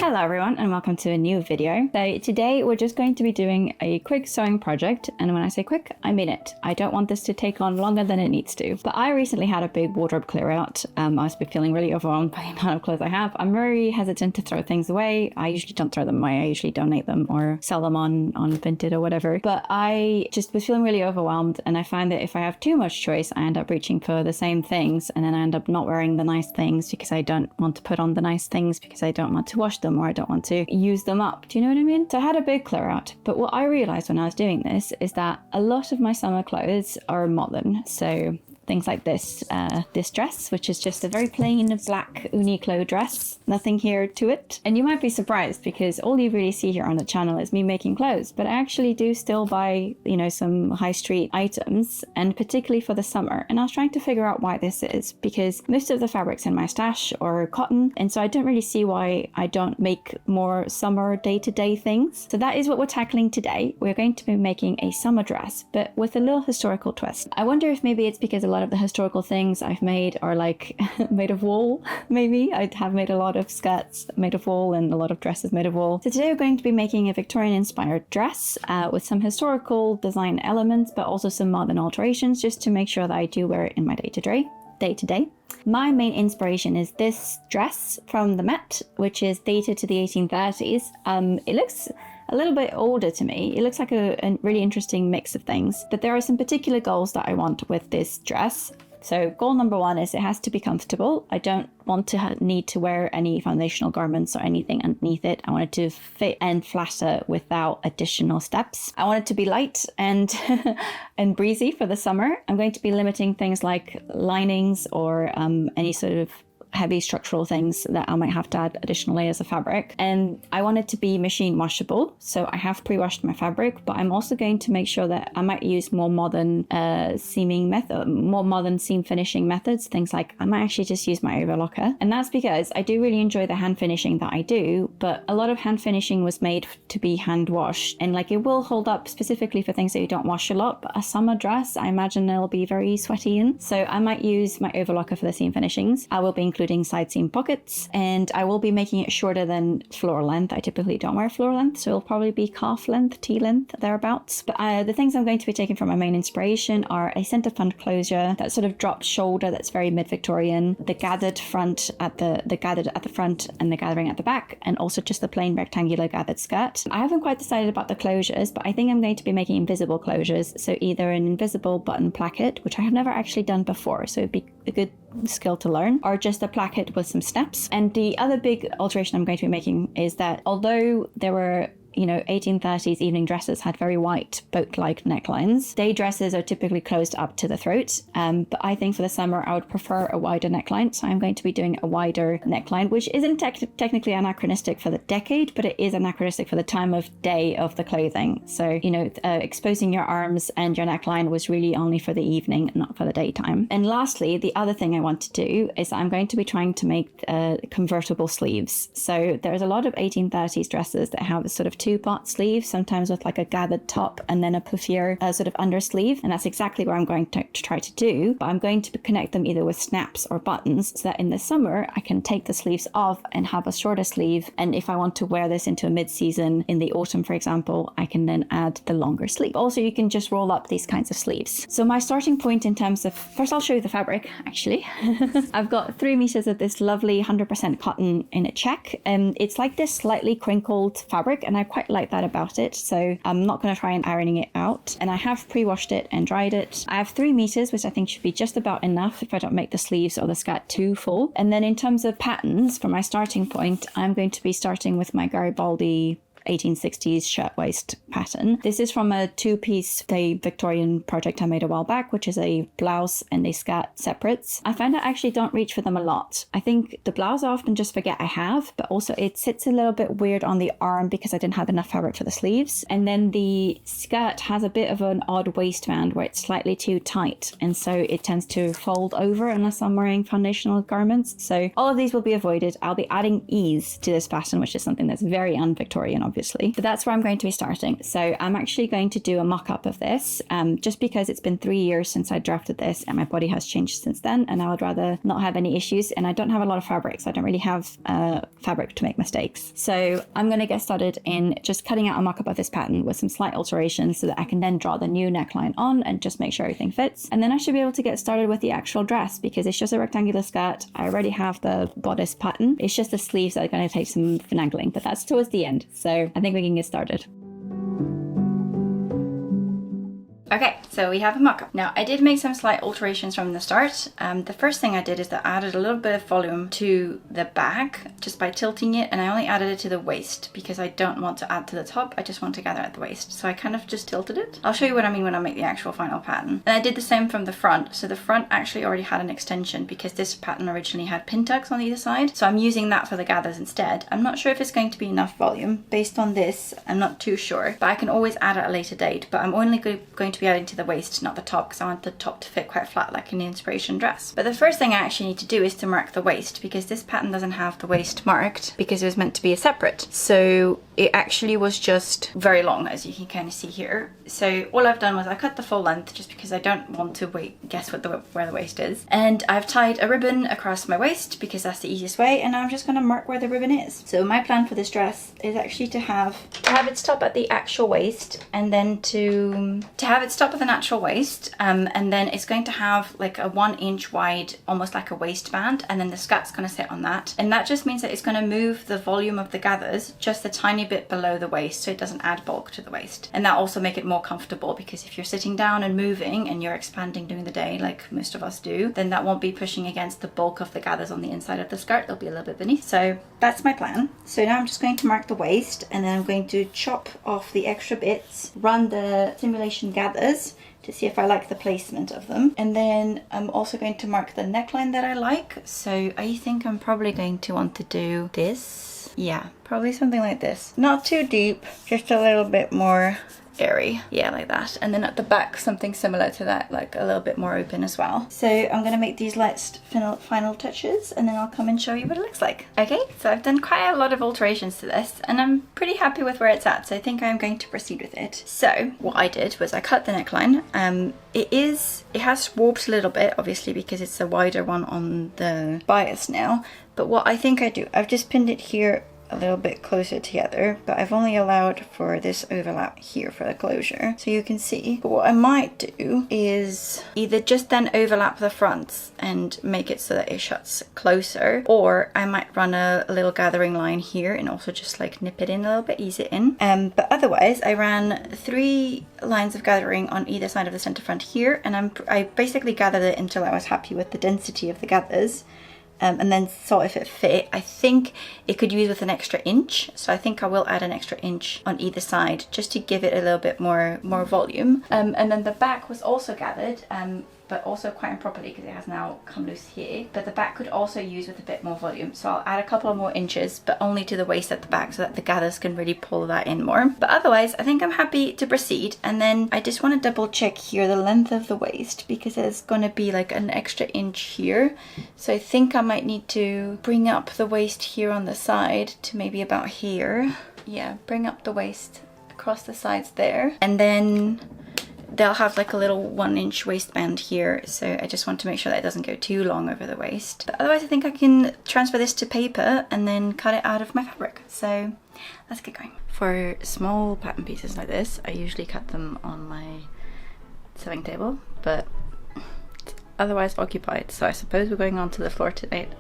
Hello everyone and welcome to a new video. So today we're just going to be doing a quick sewing project, and when I say quick, I mean it. I don't want this to take on longer than it needs to. But I recently had a big wardrobe clear out. I was feeling really overwhelmed by the amount of clothes I have. I'm very hesitant to throw things away. I usually don't throw them away. I usually donate them or sell them on Vinted or whatever. But I just was feeling really overwhelmed, and I find that if I have too much choice, I end up reaching for the same things, and then I end up not wearing the nice things because I don't want to put on the nice things because I don't want to wash them or I don't want to use them up. Do you know what I mean? So I had a big clear out, but what I realized when I was doing this is that a lot of my summer clothes are modern. So things like this dress, which is just a very plain black Uniqlo dress. Nothing here to it. And you might be surprised because all you really see here on the channel is me making clothes, but I actually do still buy, some high street items, and particularly for the summer. And I was trying to figure out why this is, because most of the fabrics in my stash are cotton, and so I don't really see why I don't make more summer day-to-day things. So that is what we're tackling today. We're going to be making a summer dress, but with a little historical twist. I wonder if maybe it's because a lot of the historical things I've made are like made of wool. Maybe I have made a lot of skirts made of wool and a lot of dresses made of wool. So today we're going to be making a Victorian inspired dress with some historical design elements, but also some modern alterations, just to make sure that I do wear it in my day-to-day. My main inspiration is this dress from the Met, which is dated to the 1830s. It looks a little bit older to me. It looks like a really interesting mix of things, but there are some particular goals that I want with this dress. So goal number one is it has to be comfortable. I don't want to need to wear any foundational garments or anything underneath it. I want it to fit and flatter without additional steps. I want it to be light and and breezy for the summer. I'm going to be limiting things like linings or any sort of heavy structural things that I might have to add additional layers of fabric. And I want it to be machine washable. So I have pre-washed my fabric, but I'm also going to make sure that I might use more modern seam finishing methods. Things like I might actually just use my overlocker. And that's because I do really enjoy the hand finishing that I do, but a lot of hand finishing was made to be hand washed, and like it will hold up specifically for things that you don't wash a lot. But a summer dress, I imagine it'll be very sweaty in. So I might use my overlocker for the seam finishings. I will be including side seam pockets, and I will be making it shorter than floor length. I typically don't wear floor length, so it'll probably be calf length, T-length, thereabouts. But the things I'm going to be taking from my main inspiration are a centre front closure, that sort of dropped shoulder that's very mid-Victorian, the gathered front at the gathered at the front and the gathering at the back, and also just the plain rectangular gathered skirt. I haven't quite decided about the closures, but I think I'm going to be making invisible closures, so either an invisible button placket, which I have never actually done before, so it'd be a good skill to learn, or just a placket with some snaps. And the other big alteration I'm going to be making is that although there were 1830s evening dresses had very white boat-like necklines. Day dresses are typically closed up to the throat, but I think for the summer I would prefer a wider neckline, so I'm going to be doing a wider neckline, which isn't technically anachronistic for the decade, but it is anachronistic for the time of day of the clothing. So, exposing your arms and your neckline was really only for the evening, not for the daytime. And lastly, the other thing I want to do is I'm going to be trying to make convertible sleeves. So there's a lot of 1830s dresses that have a sort of two-part sleeve, sometimes with like a gathered top and then a puffier sort of undersleeve, and that's exactly what I'm going to try to do. But I'm going to connect them either with snaps or buttons, so that in the summer I can take the sleeves off and have a shorter sleeve, and if I want to wear this into a mid-season in the autumn, for example, I can then add the longer sleeve. Also, you can just roll up these kinds of sleeves. So my starting point in terms of, first I'll show you the fabric actually. I've got 3 meters of this lovely 100% cotton in a check, and it's like this slightly crinkled fabric, and I quite like that about it, so I'm not going to try and ironing it out. And I have pre-washed it and dried it. I have 3 meters, which I think should be just about enough if I don't make the sleeves or the skirt too full. And then in terms of patterns, for my starting point, I'm going to be starting with my Garibaldi 1860s shirtwaist pattern. This is from a two-piece Victorian project I made a while back, which is a blouse and a skirt separates. I find I actually don't reach for them a lot. I think the blouse I often just forget I have, but also it sits a little bit weird on the arm because I didn't have enough fabric for the sleeves. And then the skirt has a bit of an odd waistband where it's slightly too tight, and so it tends to fold over unless I'm wearing foundational garments. So all of these will be avoided. I'll be adding ease to this pattern, which is something that's very un-Victorian, obviously. obviously, but that's where I'm going to be starting. So I'm actually going to do a mock-up of this, just because it's been 3 years since I drafted this and my body has changed since then, and I would rather not have any issues, and I don't have a lot of fabric, so I don't really have fabric to make mistakes. So I'm going to get started in just cutting out a mock-up of this pattern with some slight alterations so that I can then draw the new neckline on and just make sure everything fits. And then I should be able to get started with the actual dress, because it's just a rectangular skirt. I already have the bodice pattern. It's just the sleeves that are going to take some finagling, but that's towards the end. So I think we can get started. Okay, so we have a mock-up. Now, I did make some slight alterations from the start. The first thing I did is that I added a little bit of volume to the back just by tilting it, and I only added it to the waist because I don't want to add to the top. I just want to gather at the waist. So I kind of just tilted it. I'll show you what I mean when I make the actual final pattern. And I did the same from the front. So the front actually already had an extension because this pattern originally had pin tucks on either side. So I'm using that for the gathers instead. I'm not sure if it's going to be enough volume. Based on this, I'm not too sure, but I can always add at a later date. But I'm only going to be adding to the waist, not the top, because I want the top to fit quite flat like in the inspiration dress. But the first thing I actually need to do is to mark the waist, because this pattern doesn't have the waist marked because it was meant to be a separate. So it actually was just very long, as you can kind of see here. So all I've done was I cut the full length just because I don't want to guess where the waist is. And I've tied a ribbon across my waist because that's the easiest way, and I'm just going to mark where the ribbon is. So my plan for this dress is actually to have it stop at the actual waist, and then to have it stop at the natural waist, and then it's going to have like a 1 inch wide, almost like a waistband, and then the skirt's going to sit on that. And that just means that it's going to move the volume of the gathers just a tiny bit below the waist, so it doesn't add bulk to the waist. And that also make it more comfortable, because if you're sitting down and moving and you're expanding during the day like most of us do, then that won't be pushing against the bulk of the gathers on the inside of the skirt. It'll be a little bit beneath. So that's my plan. So now I'm just going to mark the waist, and then I'm going to chop off the extra bits, run the simulation gathers to see if I like the placement of them. And then I'm also going to mark the neckline that I like. So I think I'm probably going to want to do this. Yeah, probably something like this. Not too deep, just a little bit more airy. Yeah, like that. And then at the back, something similar to that, like a little bit more open as well. So I'm gonna make these last final touches, and then I'll come and show you what it looks like. Okay, so I've done quite a lot of alterations to this, and I'm pretty happy with where it's at, so I think I'm going to proceed with it. So what I did was I cut the neckline. It has warped a little bit, obviously, because it's a wider one on the bias now. But what I think I do, I've just pinned it here a little bit closer together, but I've only allowed for this overlap here for the closure, so you can see. But what I might do is either just then overlap the fronts and make it so that it shuts closer, or I might run a little gathering line here and also just like nip it in a little bit, ease it in. But otherwise I ran 3 lines of gathering on either side of the center front here, and I basically gathered it until I was happy with the density of the gathers. And then saw if it fit. I think it could use with an extra inch, so I think I will add an extra inch on either side just to give it a little bit more volume. And then the back was also gathered, but also quite improperly because it has now come loose here. But the back could also use with a bit more volume, so I'll add a couple of more inches, but only to the waist at the back so that the gathers can really pull that in more. But otherwise, I think I'm happy to proceed. And then I just want to double check here the length of the waist, because there's going to be like an extra inch here. So I think I might need to bring up the waist here on the side to maybe about here. Yeah, bring up the waist across the sides there. And then they'll have like a little 1 inch waistband here, so I just want to make sure that it doesn't go too long over the waist. But otherwise I think I can transfer this to paper and then cut it out of my fabric. So let's get going. For small pattern pieces like this, I usually cut them on my sewing table, but it's otherwise occupied, so I suppose we're going onto the floor tonight.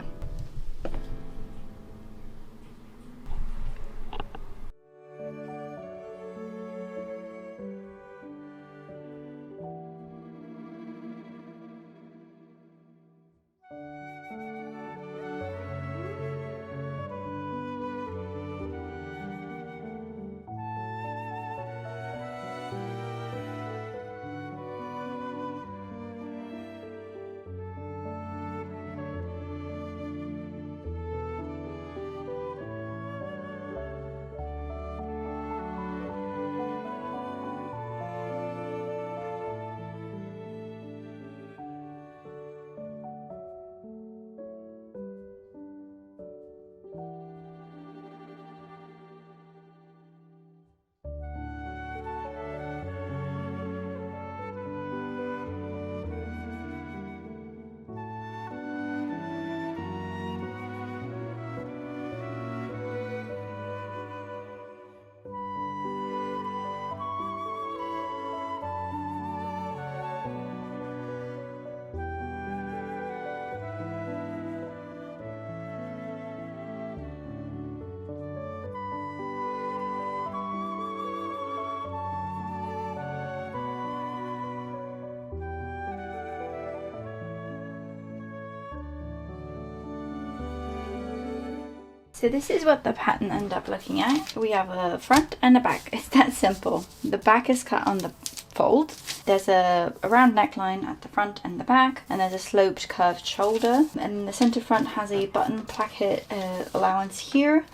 So this is what the pattern ended up looking at. We have a front and a back. It's that simple. The back is cut on the fold. There's a round neckline at the front and the back, and there's a sloped curved shoulder, and the center front has a button placket allowance here,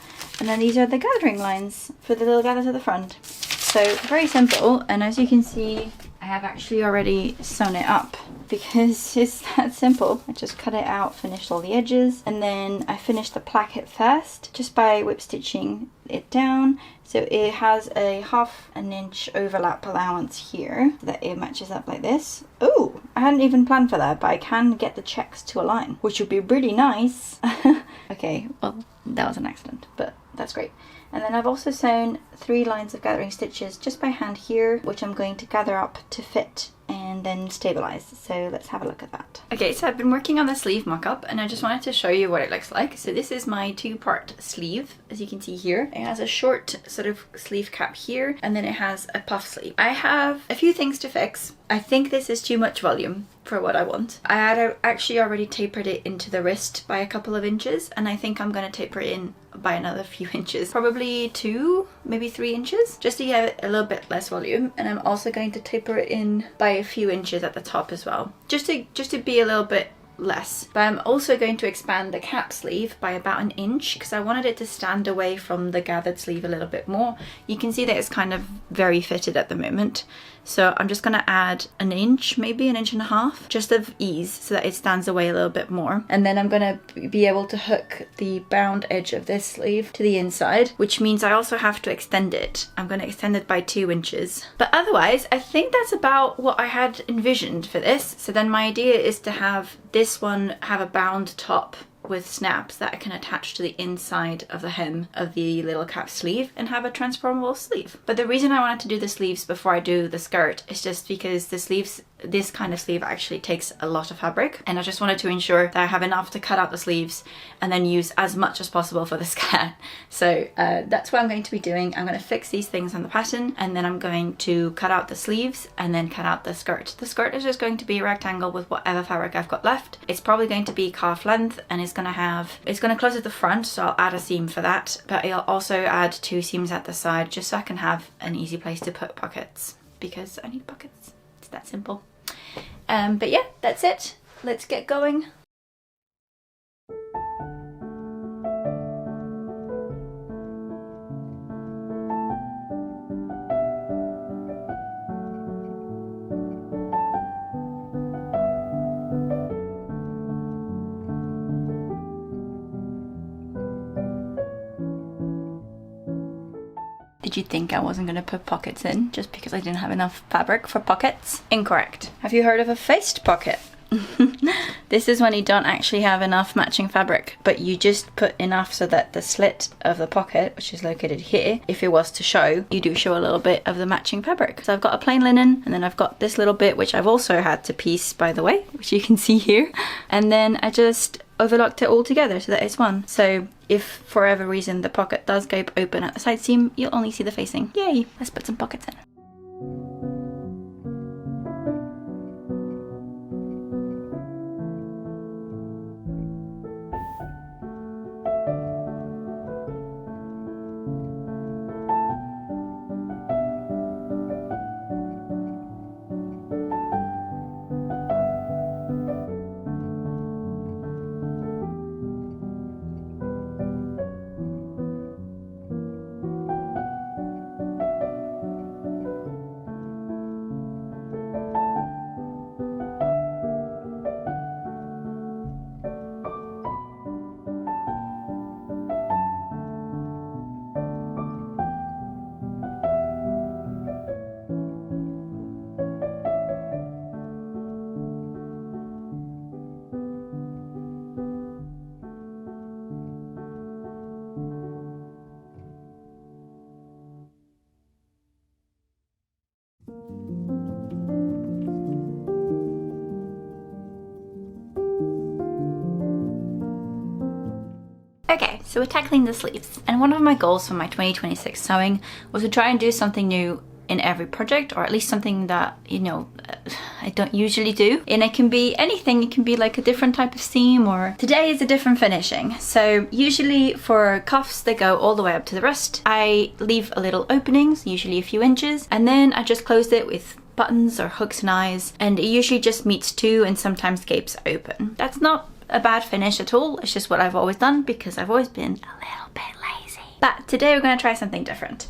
and then these are the gathering lines for the little gathers at the front. So very simple, and as you can see, I have actually already sewn it up because it's that simple. I just cut it out, finished all the edges, and then I finished the placket first just by whip stitching it down. So it has a 1/2 inch overlap allowance here so that it matches up like this. Oh, I hadn't even planned for that, but I can get the checks to align, which would be really nice. Okay, well, that was an accident, but that's great. And then I've also sewn 3 lines of gathering stitches just by hand here, which I'm going to gather up to fit and then stabilize. So let's have a look at that. Okay, so I've been working on the sleeve mock-up, and I just wanted to show you what it looks like. So this is my 2-part sleeve, as you can see here. It has a short sort of sleeve cap here, and then it has a puff sleeve. I have a few things to fix. I think this is too much volume for what I want. I had actually already tapered it into the wrist by a couple of inches, and I think I'm going to taper it in by another few inches, probably 2, maybe 3 inches, just to get a little bit less volume. And I'm also going to taper it in by a few inches at the top as well, just to be a little bit less. But I'm also going to expand the cap sleeve by about 1 inch because I wanted it to stand away from the gathered sleeve a little bit more. You can see that it's kind of very fitted at the moment, so I'm just going to add 1 inch, maybe 1.5 inches, just of ease, so that it stands away a little bit more. And then I'm going to be able to hook the bound edge of this sleeve to the inside, which means I also have to extend it. I'm going to extend it by 2 inches. But otherwise, I think that's about what I had envisioned for this. So then my idea is to have this one have a bound top with snaps that I can attach to the inside of the hem of the little cap sleeve and have a transformable sleeve. But the reason I wanted to do the sleeves before I do the skirt is just because the sleeves, this kind of sleeve actually takes a lot of fabric, and I just wanted to ensure that I have enough to cut out the sleeves and then use as much as possible for the skirt. So that's what I'm going to be doing. I'm going to fix these things on the pattern, and then I'm going to cut out the sleeves and then cut out the skirt. The skirt is just going to be a rectangle with whatever fabric I've got left. It's probably going to be calf length, and it's going to close at the front, so I'll add a seam for that, but I'll also add 2 seams at the side just so I can have an easy place to put pockets, because I need pockets. It's that simple. But yeah, that's it. Let's get going. Did you think I wasn't going to put pockets in just because I didn't have enough fabric for pockets? Incorrect. Have you heard of a faced pocket? This is when you don't actually have enough matching fabric, but you just put enough so that the slit of the pocket, which is located here, if it was to show, you do show a little bit of the matching fabric. So I've got a plain linen, and then I've got this little bit, which I've also had to piece, by the way, which you can see here. And then I just overlocked it all together so that it's one. So if for whatever reason the pocket does gape open at the side seam, you'll only see the facing. Yay! Let's put some pockets in. Okay, so we're tackling the sleeves, and one of my goals for my 2026 sewing was to try and do something new in every project, or at least something that, you know, I don't usually do. And it can be anything. It can be like a different type of seam, or today is a different finishing. So usually for cuffs, they go all the way up to the wrist. I leave a little openings, usually a few inches, and then I just close it with buttons or hooks and eyes, and it usually just meets two and sometimes gapes open. That's not a bad finish at all. It's just what I've always done because I've always been a little bit lazy. But today we're going to try something different.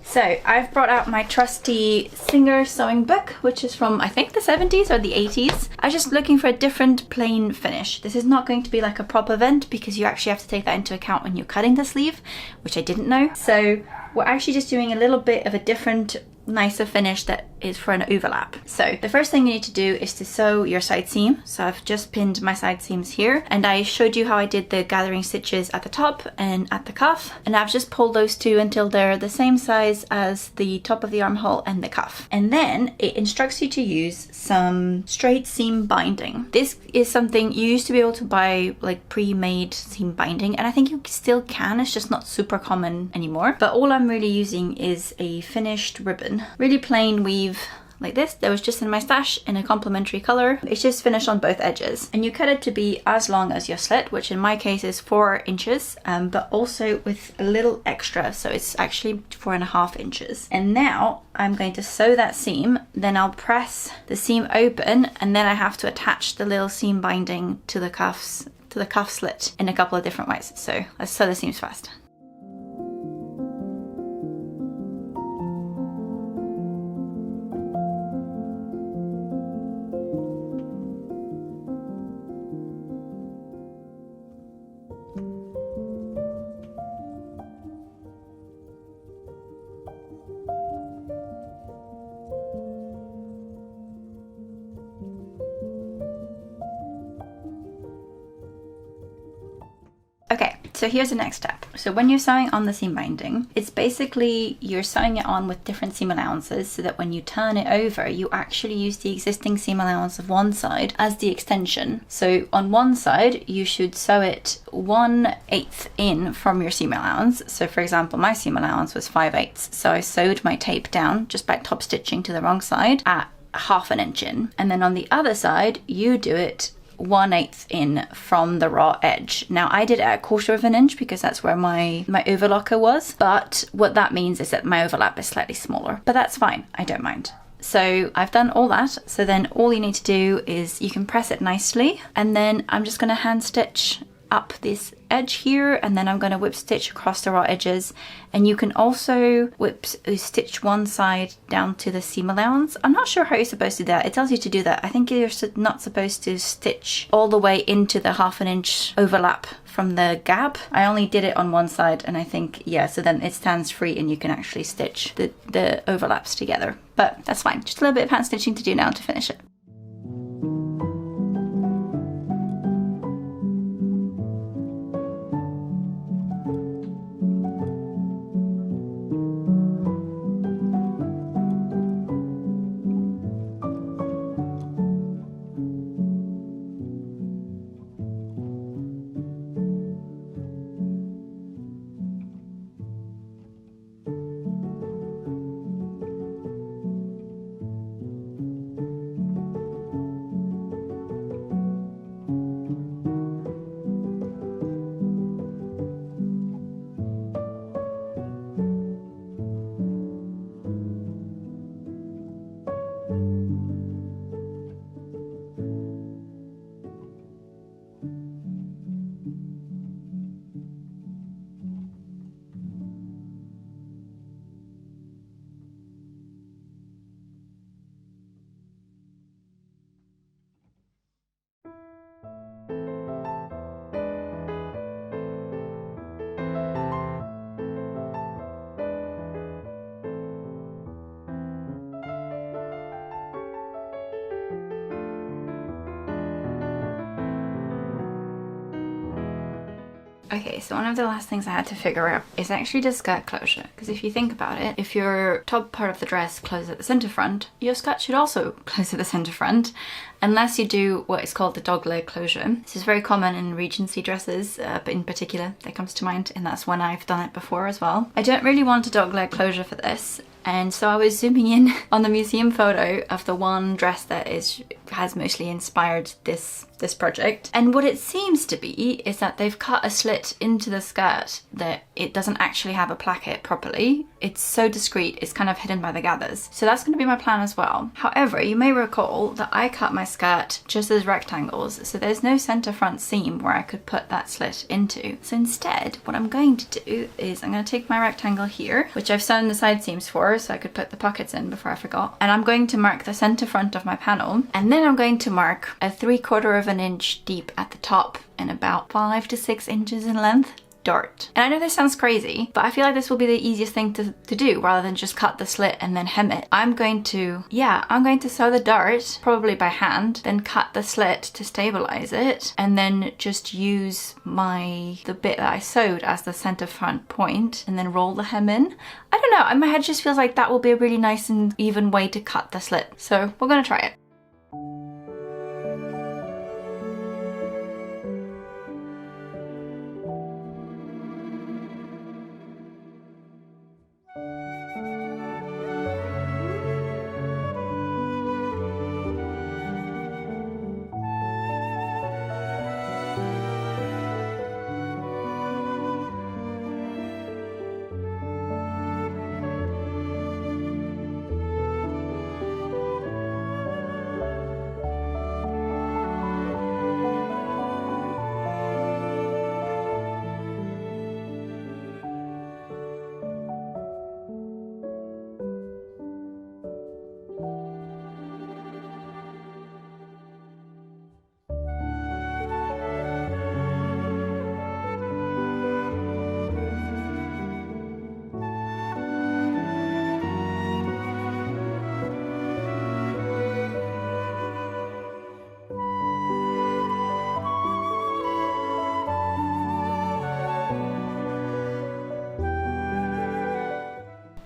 So I've brought out my trusty Singer sewing book, which is from I think the 70s or the 80s. I was just looking for a different plain finish. This is not going to be like a proper vent because you actually have to take that into account when you're cutting the sleeve, which I didn't know. So we're actually just doing a little bit of a different, nicer finish that is for an overlap. So the first thing you need to do is to sew your side seam. So I've just pinned my side seams here, and I showed you how I did the gathering stitches at the top and at the cuff, and I've just pulled those two until they're the same size as the top of the armhole and the cuff. And then it instructs you to use some straight seam binding. This is something you used to be able to buy, like pre-made seam binding, and I think you still can, it's just not super common anymore. But all I'm really using is a finished ribbon, really plain weave like this. That was just in my stash in a complementary color. It's just finished on both edges, and you cut it to be as long as your slit, which in my case is 4 inches, but also with a little extra, so it's actually 4.5 inches. And now I'm going to sew that seam, then I'll press the seam open, and then I have to attach the little seam binding to the cuffs, to the cuff slit in a couple of different ways. So let's sew the seams fast. Okay, so here's the next step. So when you're sewing on the seam binding, it's basically you're sewing it on with different seam allowances so that when you turn it over, you actually use the existing seam allowance of one side as the extension. So on one side, you should sew it 1/8 in from your seam allowance. So for example, my seam allowance was 5/8. So I sewed my tape down just by top stitching to the wrong side at 1/2 inch in. And then on the other side, you do it 1/8 in from the raw edge. Now I did it at 1/4 inch because that's where my overlocker was, but what that means is that my overlap is slightly smaller, but that's fine, I don't mind. So I've done all that, so then all you need to do is you can press it nicely, and then I'm just going to hand stitch up this edge here, and then I'm going to whip stitch across the raw edges. And you can also whip stitch one side down to the seam allowance. I'm not sure how you're supposed to do that. It tells you to do that. I think you're not supposed to stitch all the way into the 1/2 inch overlap from the gap. I only did it on one side, and I think, yeah, so then it stands free and you can actually stitch the overlaps together. But that's fine. Just a little bit of hand stitching to do now to finish it. Okay, so one of the last things I had to figure out is actually the skirt closure. Because if you think about it, if your top part of the dress closes at the center front, your skirt should also close at the center front, unless you do what is called the dogleg closure. This is very common in Regency dresses, but in particular, that comes to mind, and that's when I've done it before as well. I don't really want a dogleg closure for this. And so I was zooming in on the museum photo of the one dress that has mostly inspired this project. And what it seems to be is that they've cut a slit into the skirt that it doesn't actually have a placket properly. It's so discreet, it's kind of hidden by the gathers. So that's going to be my plan as well. However, you may recall that I cut my skirt just as rectangles, so there's no center front seam where I could put that slit into. So instead, what I'm going to do is I'm going to take my rectangle here, which I've sewn the side seams for, so I could put the pockets in before I forgot. And I'm going to mark the center front of my panel, and then I'm going to mark a 3/4 of an inch deep at the top and about 5 to 6 inches in length dart. And I know this sounds crazy, but I feel like this will be the easiest thing to do rather than just cut the slit and then hem it. I'm going to sew the dart, probably by hand, then cut the slit to stabilize it, and then just use the bit that I sewed as the center front point, and then roll the hem in. I don't know, my head just feels like that will be a really nice and even way to cut the slit. So we're gonna try it.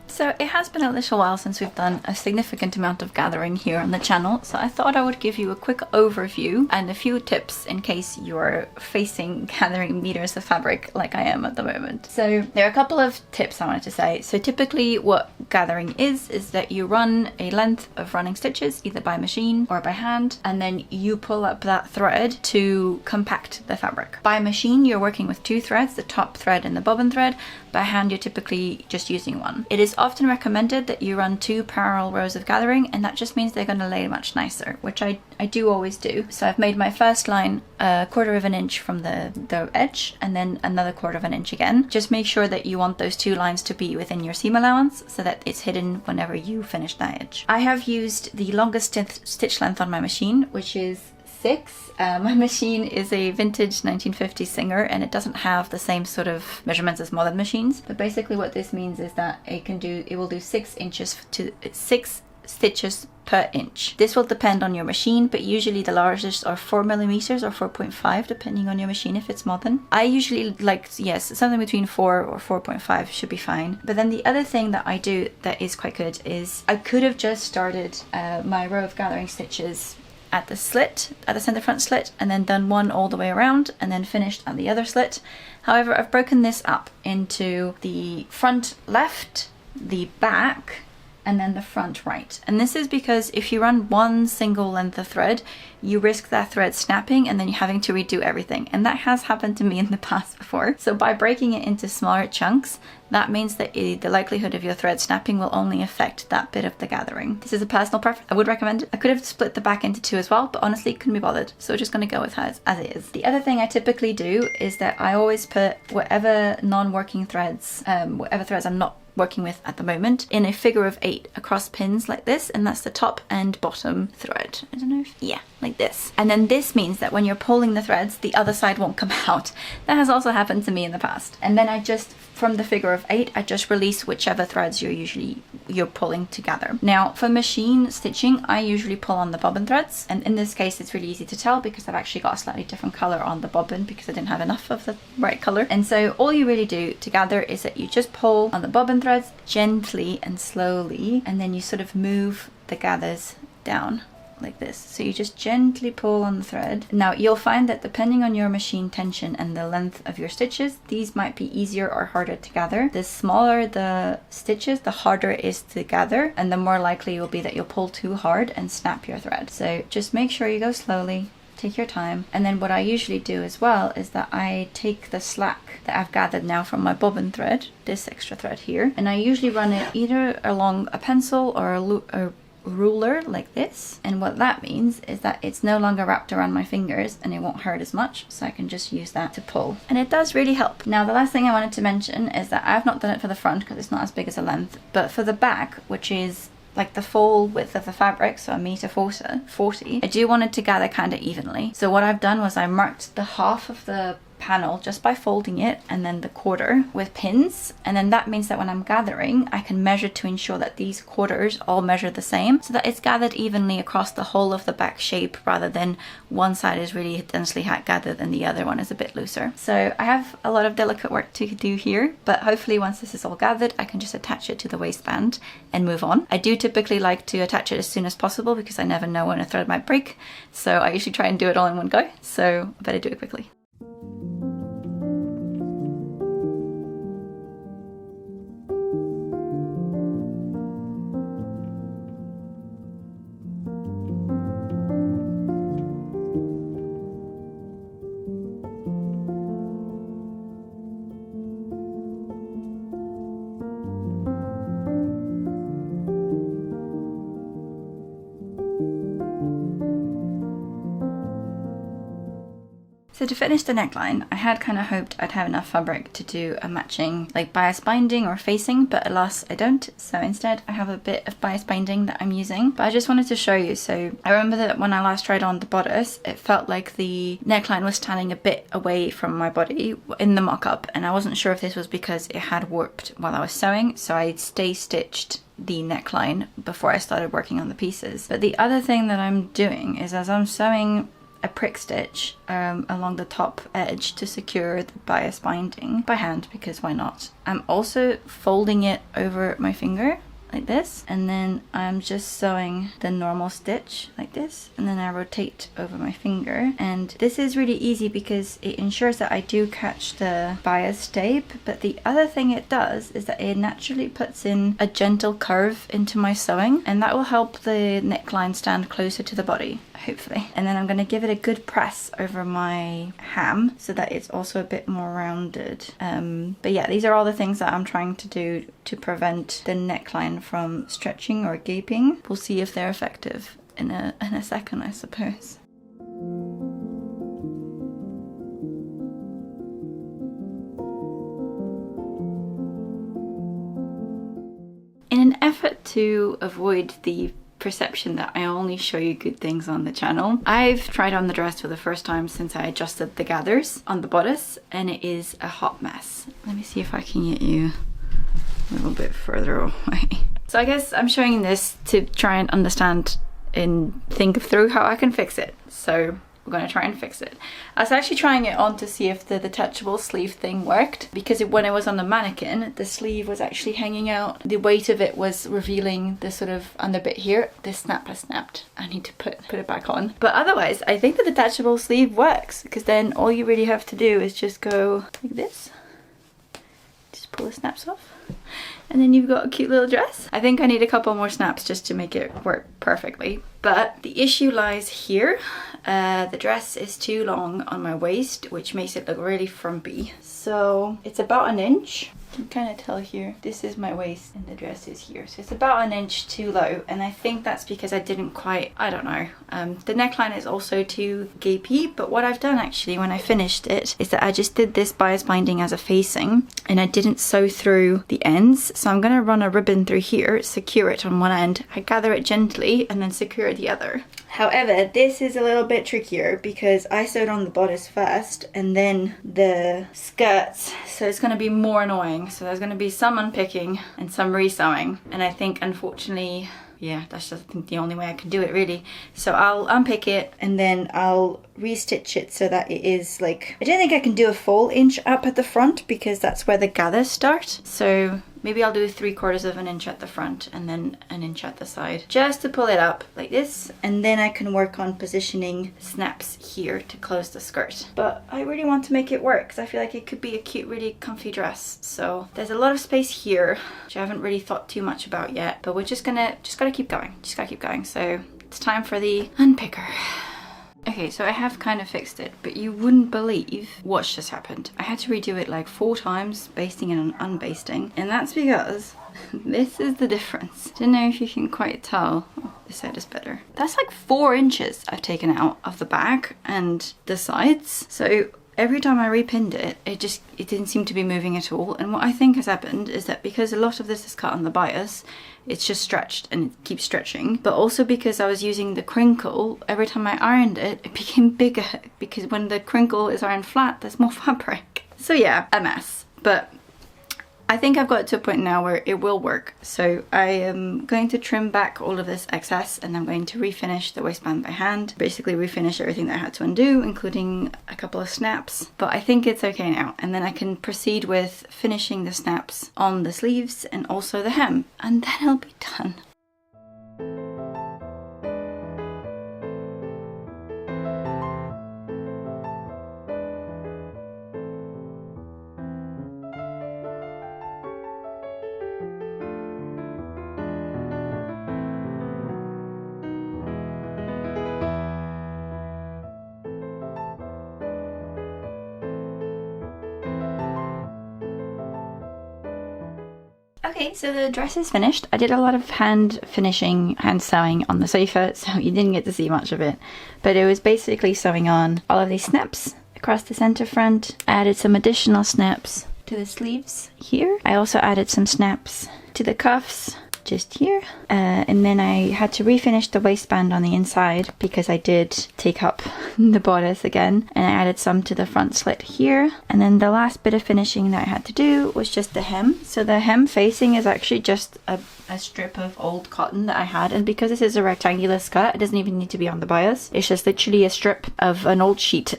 So it has been a little while since we've done a significant amount of gathering here on the channel, so I thought I would give you a quick overview and a few tips in case you're facing gathering meters of fabric like I am at the moment. So there are a couple of tips I wanted to say. So typically what gathering is that you run a length of running stitches either by machine or by hand, and then you pull up that thread to compact the fabric. By machine you're working with 2 threads, the top thread and the bobbin thread. By hand you're typically just using 1. It is often recommended that you run 2 parallel rows of gathering, and that just means they're going to lay much nicer, which I do always do. So I've made my first line 1/4 of an inch from the edge, and then another 1/4 of an inch again. Just make sure that you want those 2 lines to be within your seam allowance so that it's hidden whenever you finish that edge. I have used the longest stitch length on my machine, which is 6. My machine is a vintage 1950s Singer, and it doesn't have the same sort of measurements as modern machines, but basically what this means is that it will do 6 stitches per inch. This will depend on your machine, but usually the largest are 4 millimeters or 4.5 depending on your machine if it's modern. I usually like, yes, something between 4 or 4.5 should be fine. But then the other thing that I do that is quite good is I could have just started my row of gathering stitches at the center front slit, and then done 1 all the way around and then finished at the other slit. However, I've broken this up into the front left, the back, and then the front right. And this is because if you run 1 single length of thread, you risk that thread snapping and then you're having to redo everything. And that has happened to me in the past before. So by breaking it into smaller chunks, that means that the likelihood of your thread snapping will only affect that bit of the gathering. This is a personal preference. I would recommend it. I could have split the back into 2 as well, but honestly couldn't be bothered. So we're just gonna go with her as it is. The other thing I typically do is that I always put whatever non-working threads, whatever threads I'm not working with at the moment, in a figure of 8 across pins like this, and that's the top and bottom thread. I don't know if, yeah, like this. And then this means that when you're pulling the threads, the other side won't come out. That has also happened to me in the past. And then I just, from the figure of 8, I just release whichever threads you're pulling together. Now for machine stitching, I usually pull on the bobbin threads, and in this case it's really easy to tell because I've actually got a slightly different color on the bobbin because I didn't have enough of the right color. And so all you really do to gather is that you just pull on the bobbin threads gently and slowly, and then you sort of move the gathers down like this. So you just gently pull on the thread. Now you'll find that depending on your machine tension and the length of your stitches, these might be easier or harder to gather. The smaller the stitches, the harder it is to gather, and the more likely it will be that you'll pull too hard and snap your thread. So just make sure you go slowly, take your time. And then what I usually do as well is that I take the slack that I've gathered now from my bobbin thread, this extra thread here, and I usually run it either along a pencil or a ruler like this. And what that means is that it's no longer wrapped around my fingers and it won't hurt as much, so I can just use that to pull, and it does really help. Now the last thing I wanted to mention is that I've not done it for the front because it's not as big as a length, but for the back, which is like the full width of the fabric, so 1.40 meters, I do want it to gather kind of evenly. So what I've done was I marked the half of the panel just by folding it, and then the quarter with pins, and then that means that when I'm gathering I can measure to ensure that these quarters all measure the same, so that it's gathered evenly across the whole of the back shape, rather than one side is really densely gathered and the other one is a bit looser. So I have a lot of delicate work to do here, but hopefully once this is all gathered I can just attach it to the waistband and move on. I do typically like to attach it as soon as possible because I never know when a thread might break, so I usually try and do it all in one go, so I better do it quickly. So to finish the neckline, I had kind of hoped I'd have enough fabric to do a matching like bias binding or facing, but alas I don't. So instead I have a bit of bias binding that I'm using. But I just wanted to show you. So I remember that when I last tried on the bodice, it felt like the neckline was standing a bit away from my body in the mock-up, and I wasn't sure if this was because it had warped while I was sewing, so I stay stitched the neckline before I started working on the pieces. But the other thing that I'm doing is, as I'm sewing a prick stitch along the top edge to secure the bias binding by hand, because why not, I'm also folding it over my finger like this, and then I'm just sewing the normal stitch like this, and then I rotate over my finger. And this is really easy because it ensures that I do catch the bias tape, but the other thing it does is that it naturally puts in a gentle curve into my sewing, and that will help the neckline stand closer to the body, hopefully. And then I'm going to give it a good press over my ham so that it's also a bit more rounded. But yeah, these are all the things that I'm trying to do to prevent the neckline from stretching or gaping. We'll see if they're effective in a second, I suppose. In an effort to avoid the perception that I only show you good things on the channel, I've tried on the dress for the first time since I adjusted the gathers on the bodice, and it is a hot mess. Let me see if I can get you a little bit further away. So I guess I'm showing this to try and understand and think through how I can fix it. So we're going to try and fix it. I was actually trying it on to see if the detachable sleeve thing worked, because when it was on the mannequin, the sleeve was actually hanging out. The weight of it was revealing the sort of underbit here. This snap has snapped. I need to put it back on. But otherwise, I think the detachable sleeve works, because then all you really have to do is just go like this. Just pull the snaps off, and then you've got a cute little dress. I think I need a couple more snaps just to make it work perfectly. But the issue lies here. The dress is too long on my waist, which makes it look really frumpy. So it's about an inch. can kind of tell here, this is my waist and the dress is here. So it's about an inch too low, and I think that's because I didn't quite, I don't know. The neckline is also too gapey, but what I've done actually when I finished it is that I just did this bias binding as a facing, and I didn't sew through the ends. So I'm gonna run a ribbon through here, secure it on one end, I gather it gently, and then secure the other. However, this is a little bit trickier because I sewed on the bodice first and then the skirts, so it's going to be more annoying. So there's going to be some unpicking and some resewing, and I think unfortunately, yeah, that's just the only way I can do it really. So I'll unpick it and then I'll restitch it so that it is like, I don't think I can do a full inch up at the front because that's where the gathers start. So maybe I'll do 3/4 of an inch at the front and then an inch at the side, just to pull it up like this, and then I can work on positioning snaps here to close the skirt. But I really want to make it work because I feel like it could be a cute, really comfy dress. So there's a lot of space here, which I haven't really thought too much about yet, but we're just gotta keep going. So it's time for the unpicker. Okay, so I have kind of fixed it, but you wouldn't believe what's just happened. I had to redo it like 4 times, basting and unbasting, and that's because this is the difference. Don't know if you can quite tell. Oh, this side is better. That's like 4 inches I've taken out of the back and the sides. So every time I repinned it, it didn't seem to be moving at all. And what I think has happened is that because a lot of this is cut on the bias, it's just stretched and it keeps stretching. But also because I was using the crinkle, every time I ironed it, it became bigger because when the crinkle is ironed flat, there's more fabric. So yeah, a mess. But I think I've got to a point now where it will work. So I am going to trim back all of this excess and I'm going to refinish the waistband by hand. Basically refinish everything that I had to undo, including a couple of snaps. But I think it's okay now. And then I can proceed with finishing the snaps on the sleeves and also the hem. And then I'll be done. Okay, so the dress is finished. I did a lot of hand sewing on the sofa, so you didn't get to see much of it. But it was basically sewing on all of these snaps across the center front. I added some additional snaps to the sleeves here. I also added some snaps to the cuffs just here. And then I had to refinish the waistband on the inside because I did take up the bodice again, and I added some to the front slit here. And then the last bit of finishing that I had to do was just the hem. So the hem facing is actually just a strip of old cotton that I had, and because this is a rectangular skirt, it doesn't even need to be on the bias. It's just literally a strip of an old sheet.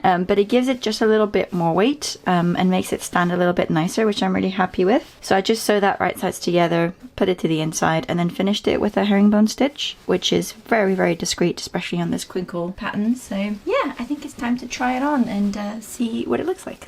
But it gives it just a little bit more weight and makes it stand a little bit nicer, which I'm really happy with. So I just sew that right sides together, put it to the inside, and then finished it with a herringbone stitch, which is very, very discreet, especially on this crinkle pattern. So yeah, I think it's time to try it on and see what it looks like.